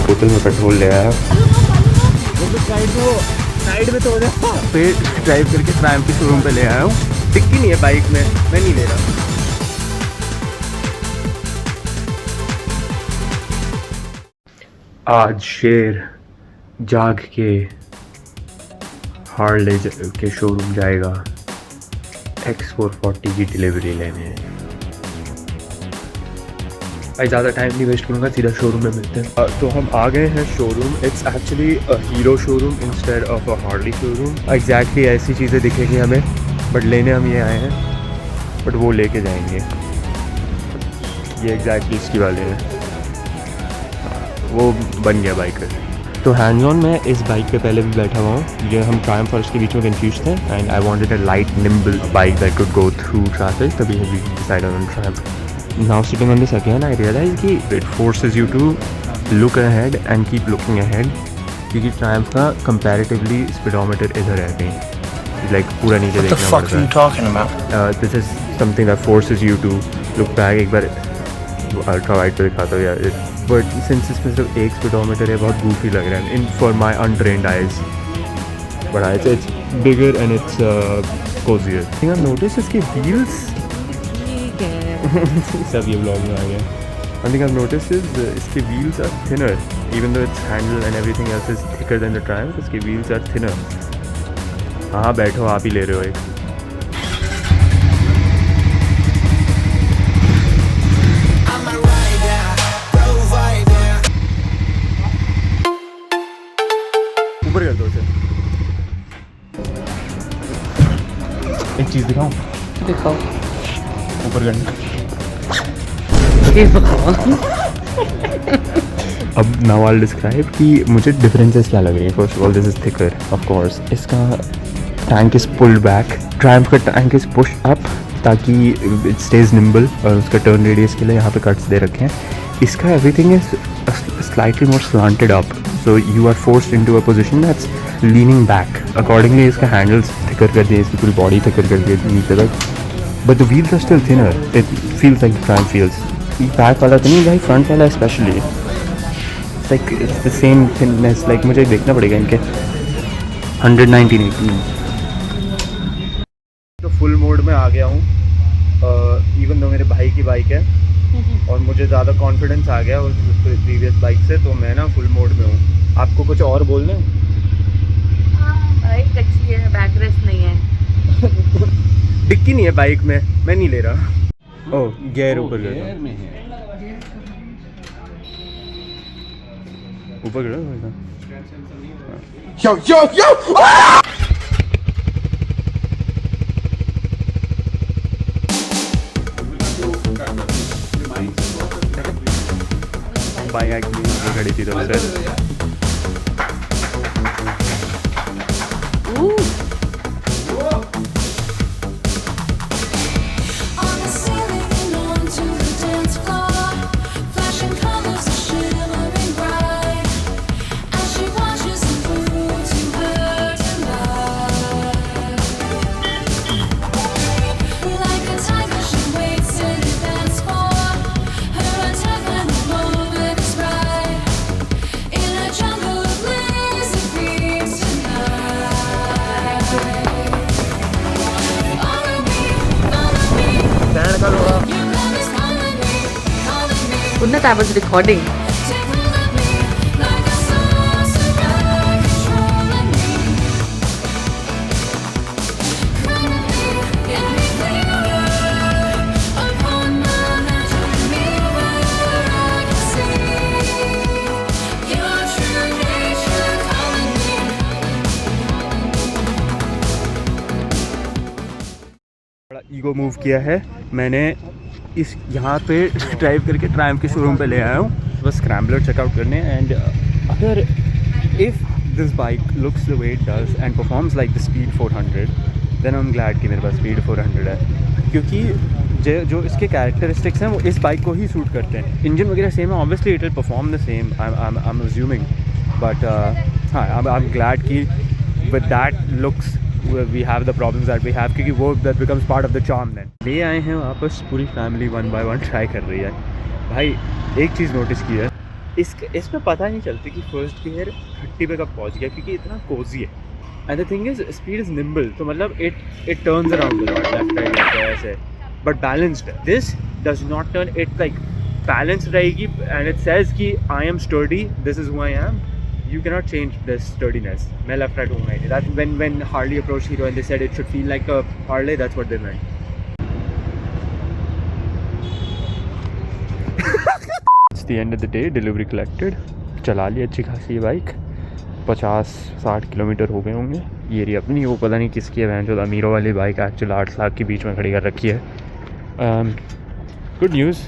बोतल में पेट्रोल ले आया। साइड में तो हो जाए फिर ड्राइव करके ट्रायम्फ के शोरूम पे ले आया हूँ। टिक्की नहीं है बाइक में, मैं नहीं ले रहा। आज शेर जाग के हार्ले के शोरूम जाएगा x440 की डिलीवरी लेने। भाई ज़्यादा टाइम नहीं वेस्ट करूँगा, सीधा शोरूम में मिलते हैं। तो हम आ गए हैं showroom. It's actually a hero showroom instead of a Harley showroom. Exactly ऐसी चीज़ें दिखेंगी हमें, बट लेने हम ये आए हैं, बट वो लेके जाएंगे। ये एग्जैक्टली इसकी वाले हैं, वो बन गया बाइकर। तो हैंड्स ऑन मैं इस बाइक पे पहले भी बैठा हुआ हूँ। ये हम ट्रायम्फ और उसके बीच में कंफ्यूज थे and I wanted a light nimble bike that could go through traffic, तभी we decided on Triumph. Now sitting on this again, I realize कि it forces you to look ahead and keep looking ahead, क्योंकि Triumph का comparatively speedometer इधर है कहीं, like पूरा नीचे देखना पड़ता है। What the fuck are you talking about? This is something that forces you to look back। एक बार अल्ट्रा वाइड पे दिखाता हूँ यार, but since इसमें सिर्फ एक speedometer है, बहुत goofy लग रहा है in for my untrained eyes, but it's bigger and it's cozier। I think I've noticed इसके wheels सब ये ब्लॉग में आ गया। I think I've noticed is इसके wheels are thinner, even though its handle and everything else is thicker than the Triumph, इसके wheels are thinner। हाँ बैठो, आप ही ले रहे हो एक। ऊपर कर दो उसे। एक चीज़ दिखाऊं? दिखाओ। ऊपर करना। अब नाउ आई विल डिस्क्राइब कि मुझे डिफरेंसेस क्या लग रही है। First of all this is thicker of course. इसका tank is pulled back, Triumph का टैंक इज पुश अप ताकि इट स्टेज निम्बल, और उसका टर्न रेडियस के लिए यहाँ पे कट्स दे रखे हैं। इसका everything is slightly more slanted up, so you are forced into a position that's leaning back. Accordingly इसका हैंडल्स थिकर कर दिए, इसकी पूरी बॉडी थिकर कर दी नीचे तक, but the wheels are still thinner. It feels like Triumph feels. Back वाला तो नहीं भाई, फ्रंट वाला specially like it's the same thinness. Like मुझे देखना पड़ेगा इनके 119 तो फुल मोड में आ गया हूँ, इवन दो मेरे भाई की बाइक है और मुझे ज़्यादा कॉन्फिडेंस आ गया उस प्रीवियस बाइक से, तो मैं ना फुल मोड में हूँ। आपको कुछ और बोलना है? बाइक अच्छी है, बैक रेस्ट नहीं है। डिक्की नहीं है बाइक में, मैं नहीं ले रहा। ओह गियर ऊपर कर दो, ऊपर कर दो। Yo, yo, yo! Bike actually खड़ी थी तब से। I was recording. बड़ा ईगो मूव किया है मैंने, इस यहाँ पे ड्राइव करके ट्रायम्फ के शोरूम पे ले आया हूँ बस स्क्रैम्बलर चेकआउट करने। एंड अगर if this bike looks the way it does and performs like the speed 400, then I am glad कि मेरे पास स्पीड 400 है, क्योंकि जो इसके कैरेक्टरिस्टिक्स हैं वो इस बाइक को ही सूट करते हैं। इंजन वगैरह सेम है, obviously it will perform the same, I am assuming, but हाँ आई एम ग्लैड कि with that looks we have the problems that we have, क्योंकि वो that becomes part of the charm then। ले आए हैं वापस, पूरी फैमिली 1 by 1 ट्राई कर रही है। भाई एक चीज़ नोटिस की है, इसमें पता नहीं चलती कि फर्स्ट गियर 30 पे कब पहुंच गया, क्योंकि इतना कोजी है। And the thing is speed is nimble, तो मतलब it turns around left right ऐसे, बट बैलेंस्ड है। This does not turn, it like balance रहेगी एंड इट सेज कि I am sturdy, this is who I am, you cannot change this sturdiness. मैं left right होऊंगा ही। That when Harley approached Hero and they said it should feel like a Harley, that's what they meant. It's the end of the day, delivery collected. चला ली अच्छी खासी bike, 50-60 kilometre हो गए होंगे। ये रही अपनी, वो पता नहीं किसकी है, वैन जो अमीरों वाली बाइक एक्चुअल 8 लाख के बीच में खड़ी कर रखी है। गुड न्यूज़,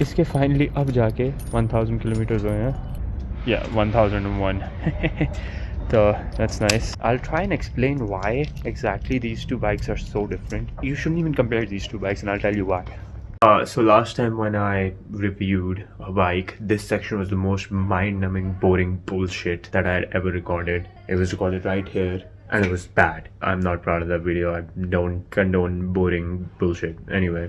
इसके फाइनली अब जाके 1000 किलोमीटर्स हुए हैं। Yeah, 1001. So that's nice. I'll try and explain why exactly these two bikes are so different. You shouldn't even compare these two bikes, and I'll tell you why. So last time when I reviewed a bike, this section was the most mind-numbing, boring bullshit that I had ever recorded. It was recorded right here, and it was bad. I'm not proud of that video. I don't condone boring bullshit. Anyway.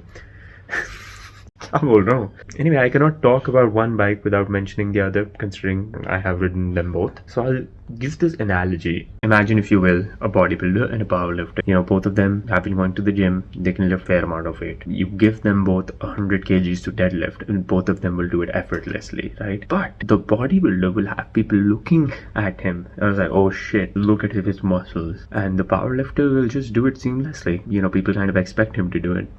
I'm all wrong. Anyway, I cannot talk about one bike without mentioning the other, considering I have ridden them both. So I'll give this analogy. Imagine, if you will, a bodybuilder and a powerlifter. You know, both of them have been going to the gym. They can lift a fair amount of weight. You give them both 100 kgs to deadlift, and both of them will do it effortlessly, right? But the bodybuilder will have people looking at him. I was like, oh shit, look at his muscles. And the powerlifter will just do it seamlessly. You know, people kind of expect him to do it.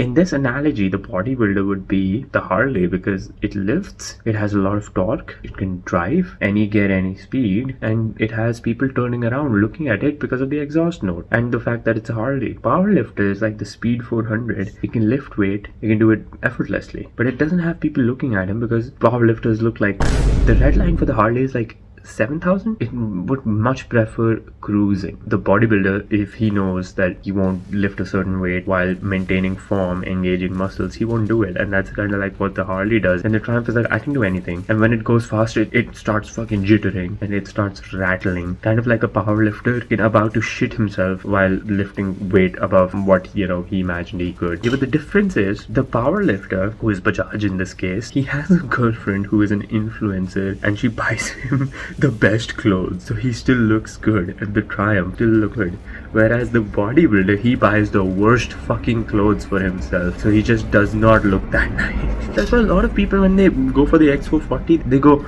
In this analogy, the bodybuilder would be the Harley, because it lifts, it has a lot of torque, it can drive any gear, any speed, and it has people turning around looking at it because of the exhaust note and the fact that it's a Harley. Powerlifter is like the Speed 400. It can lift weight, it can do it effortlessly, but it doesn't have people looking at him because powerlifters look like, the red line for the Harley is like 7,000. It would much prefer cruising. The bodybuilder, if he knows that he won't lift a certain weight while maintaining form, engaging muscles, he won't do it. And that's kind of like what the Harley does. And the Triumph is like, I can do anything. And when it goes faster, it starts fucking jittering and it starts rattling, kind of like a powerlifter about to shit himself while lifting weight above what, you know, he imagined he could. Yeah, but the difference is, the powerlifter, who is Bajaj in this case, he has a girlfriend who is an influencer, and she buys him the best clothes, so he still looks good, and the Triumph still look good. Whereas the bodybuilder, he buys the worst fucking clothes for himself, so he just does not look that nice. That's why a lot of people, when they go for the x440, they go,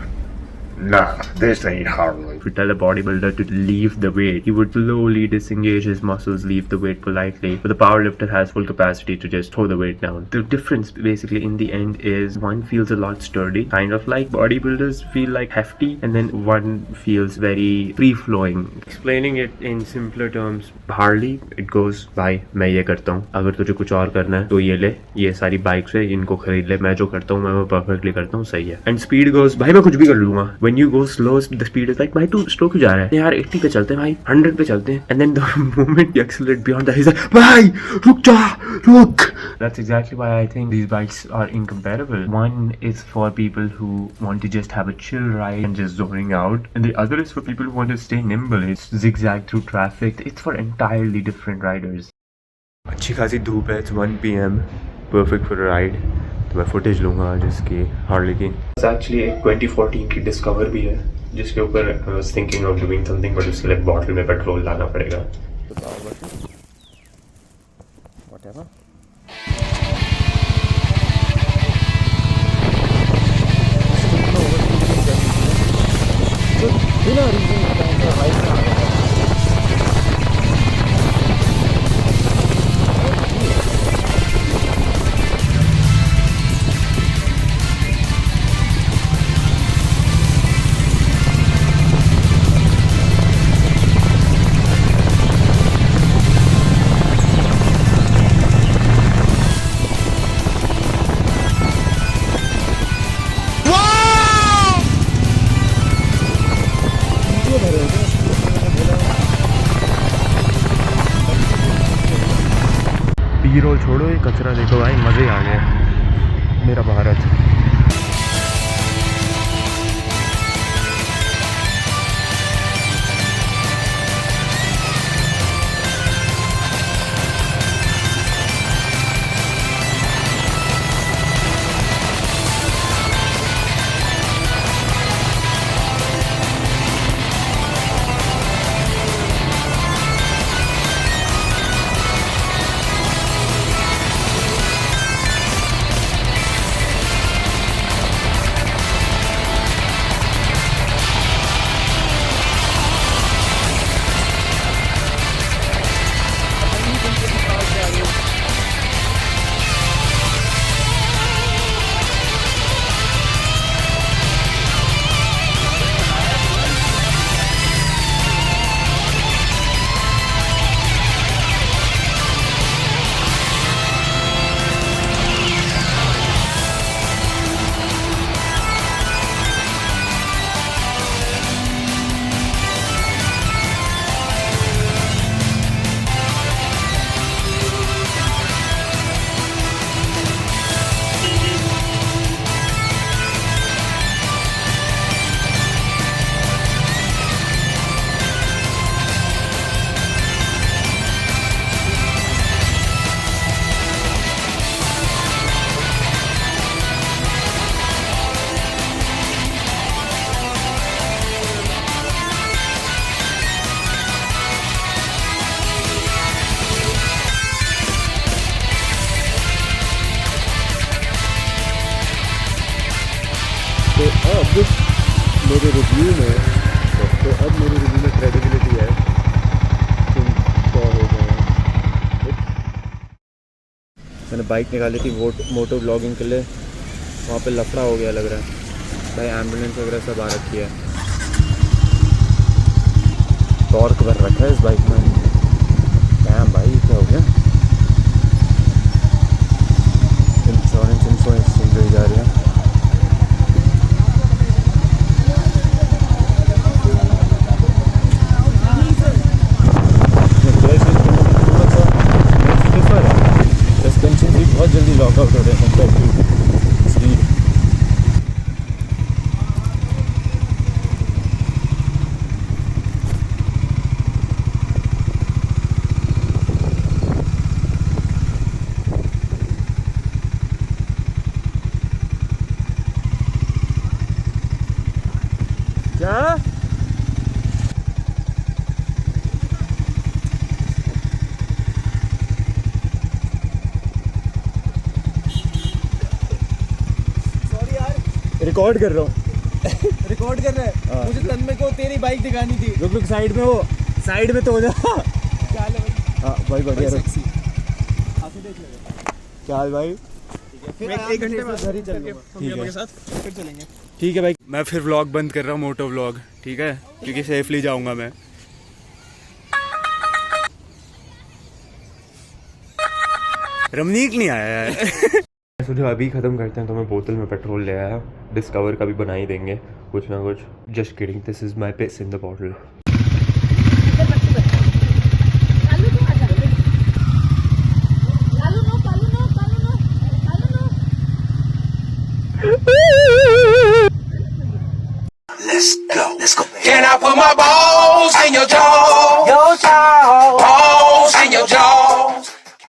nah, this ain't Harley. If you tell a bodybuilder to leave the weight, he would slowly disengage his muscles, leave the weight politely. But the powerlifter has full capacity to just throw the weight down. The difference basically in the end is, one feels a lot sturdy, kind of like bodybuilders feel like hefty, and then one feels very free-flowing. Explaining it in simpler terms, Harley, it goes, भाई मैं ये करता हूँ, अगर तुझे कुछ और करना है तो ये ले, ये सारी बाइक्स है, इनको खरीद ले, मैं जो करता हूँ मैं वो परफेक्टली करता हूँ, सही है. And speed goes, भाई मैं कुछ भी कर लूंगा. When you go slow, the speed is like, भाई तू स्लो क्यों जा रहा है यार, 80 पे चलते हैं भाई, 100 पे चलते हैं. And then the moment you accelerate beyond that, he's like, भाई रुक जा, रुक. That's exactly why I think these bikes are incomparable. One is for people who want to just have a chill ride and just zoning out, and the other is for people who want to stay nimble. It's zigzag through traffic. It's for entirely different riders. अच्छी खासी धूप है, it's 1 PM, perfect for a ride. तो मैं footage लूँगा आज इसकी, Harley की. एक्चुअली एक 2014 की डिस्कवर भी है, जिसके ऊपर I was thinking of doing something, but उसके लिए बॉटल में पेट्रोल लाना पड़ेगा. व्हाटएवर. बिना रीजन का बाइक में बी-रोल छोड़ो, ये कचरा देखो भाई, मज़े आ गए. मेरा भारत. अब मेरे रिव्यू में क्रेडिबिलिटी है। तुम 100 हो गए हैं। मैंने बाइक निकाली थी मोटो ब्लॉगिंग के लिए, वहाँ पे लफड़ा हो गया लग रहा है भाई। एम्बुलेंस वगैरह सब आ रखी है। टॉर्क भर रखा है इस बाइक में। क्या भाई क्या हो गया? इंश्योरेंस सुन रही जा रही है। सस्पेंशन भी बहुत जल्दी लॉकआउट हो रहे हैं कंपेयर टू स्पीड। क्या? रिकॉर्ड कर रहा हूँ। रिकॉर्ड कर रहा है। मुझे तन्मय को तेरी बाइक दिखानी थी। रुक साइड में हो, साइड में तो हो जा। क्या हाल है भाई? हाँ भाई बढ़िया। सेक्सी आंखें देख ले। क्या हाल भाई? फिर 1 घंटे बाद घर ही चलेंगे ठीक है। के साथ फिर चलेंगे। ठीक है भाई, मैं फिर व्लॉग बंद कर रहा हूँ, मोटो व्लॉग। ठीक है, क्योंकि सेफली जाऊंगा मैं। रमनीक नहीं आया है। सोचो अभी ख़त्म करते हैं, तो मैं बोतल में पेट्रोल ले आया। डिस्कवर का भी बना ही देंगे कुछ ना कुछ। Just kidding, this is my piss in the bottle. Let's go. Can I put my balls in your jaw?